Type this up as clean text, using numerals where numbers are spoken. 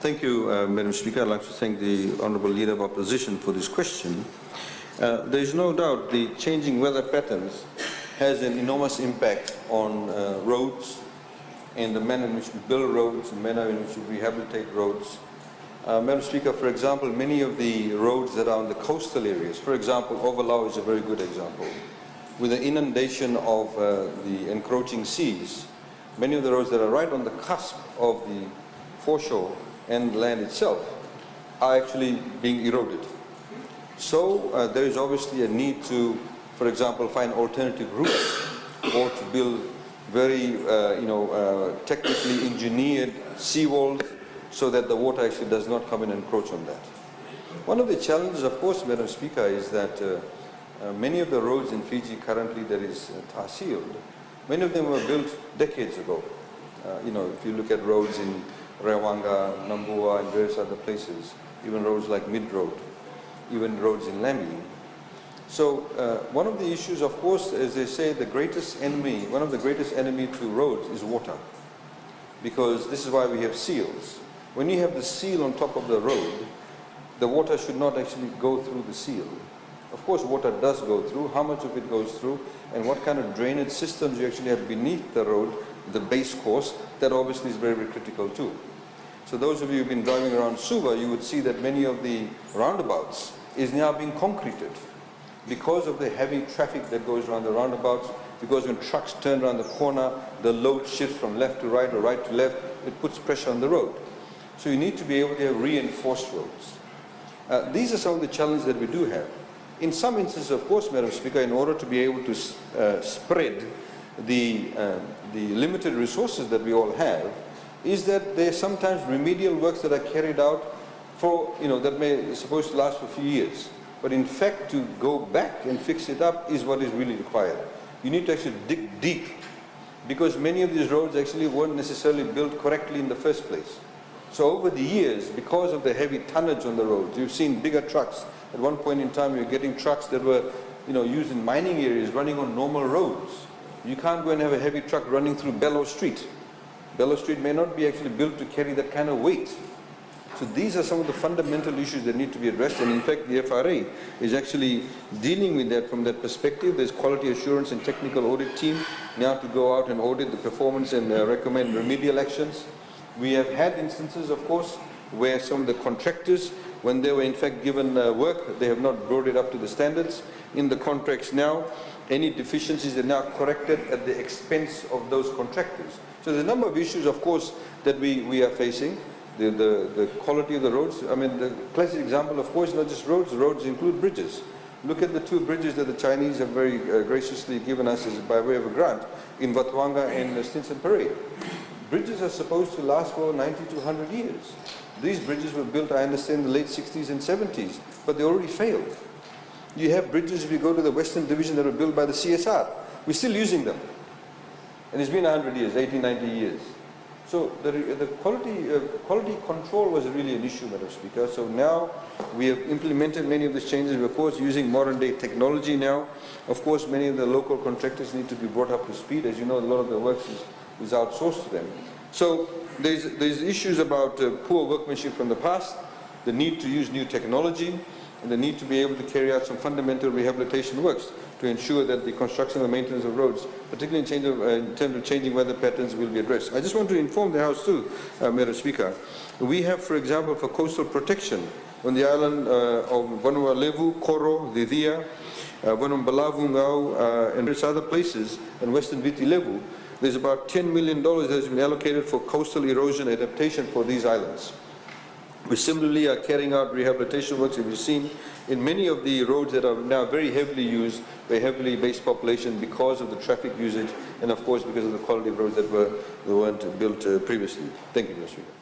Thank you, Madam Speaker. I'd like to thank the Honourable Leader of Opposition for this question. There is no doubt the changing weather patterns has an enormous impact on roads and the manner in which we build roads, the manner in which we rehabilitate roads. Madam Speaker, for example, many of the roads that are on the coastal areas, for example, Overlau is a very good example. With the inundation of the encroaching seas, many of the roads that are right on the cusp of the foreshore and land itself are actually being eroded. So there is obviously a need to, for example, find alternative routes or to build very, technically engineered seawalls so that the water actually does not come and encroach on that. One of the challenges, of course, Madam Speaker, is that many of the roads in Fiji currently that is tar sealed, many of them were built decades ago. If you look at roads in Rewanga, Nambua and various other places, even roads like Mid Road, even roads in Lamy. So one of the issues, of course, as they say, the greatest enemy, one of the greatest enemy to roads is water. Because this is why we have seals. When you have the seal on top of the road, the water should not actually go through the seal. Of course, water does go through. How much of it goes through and what kind of drainage systems you actually have beneath the road, the base course, that obviously is very, very critical too. So those of you who have been driving around Suva, you would see that many of the roundabouts is now being concreted because of the heavy traffic that goes around the roundabouts, because when trucks turn around the corner, the load shifts from left to right or right to left, it puts pressure on the road. So you need to be able to have reinforced roads. These are some of the challenges that we do have. In some instances, of course, Madam Speaker, in order to be able to spread the limited resources that we all have, is that there are sometimes remedial works that are carried out for, that may supposed to last for a few years. But in fact, to go back and fix it up is what is really required. You need to actually dig deep, because many of these roads actually weren't necessarily built correctly in the first place. So over the years, because of the heavy tonnage on the roads, you've seen bigger trucks. At one point in time, you're getting trucks that were, used in mining areas running on normal roads. You can't go and have a heavy truck running through Bellow Street. Bellow Street may not be actually built to carry that kind of weight. So these are some of the fundamental issues that need to be addressed, and in fact the FRA is actually dealing with that from that perspective. There's quality assurance and technical audit team now to go out and audit the performance and recommend remedial actions. We have had instances, of course, where some of the contractors, when they were in fact given work, they have not brought it up to the standards. In the contracts now, any deficiencies are now corrected at the expense of those contractors. So there's a number of issues, of course, that we are facing. The quality of the roads. I mean, the classic example, of course, not just roads. Roads include bridges. Look at the two bridges that the Chinese have very graciously given us as by way of a grant in Watuanga and Stinson Parade. Bridges are supposed to last for 90 to 100 years. These bridges were built, I understand, in the late 60s and 70s, but they already failed. You have bridges, if you go to the Western Division, that were built by the CSR. We're still using them. And it's been 100 years, 80, 90 years. So the quality control was really an issue, Madam Speaker. So now we have implemented many of these changes. We're, of course, using modern day technology now. Of course, many of the local contractors need to be brought up to speed. As you know, a lot of the work is outsourced to them. So there's issues about poor workmanship from the past, the need to use new technology, and the need to be able to carry out some fundamental rehabilitation works to ensure that the construction and maintenance of roads, particularly in terms of changing weather patterns, will be addressed. I just want to inform the House too, Madam Speaker. We have, for example, for coastal protection on the island of Vanuatu, Koro, Didhia, Vanuatu, and various other places in Western Viti Levu. There's about $10 million that has been allocated for coastal erosion adaptation for these islands. We similarly are carrying out rehabilitation works, as we've seen, in many of the roads that are now very heavily used by heavily based population because of the traffic usage and, of course, because of the quality of roads that weren't built previously. Thank you, Mr. Speaker.